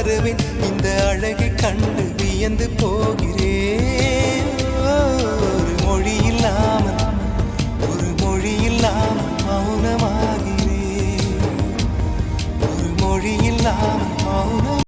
தருவேன். இந்த அழகை கண்டு வியந்து போகிறேன். ஒரு மொழி இல்லாமல் மௌனமாகிறேன். ஒரு மொழி இல்லாமல்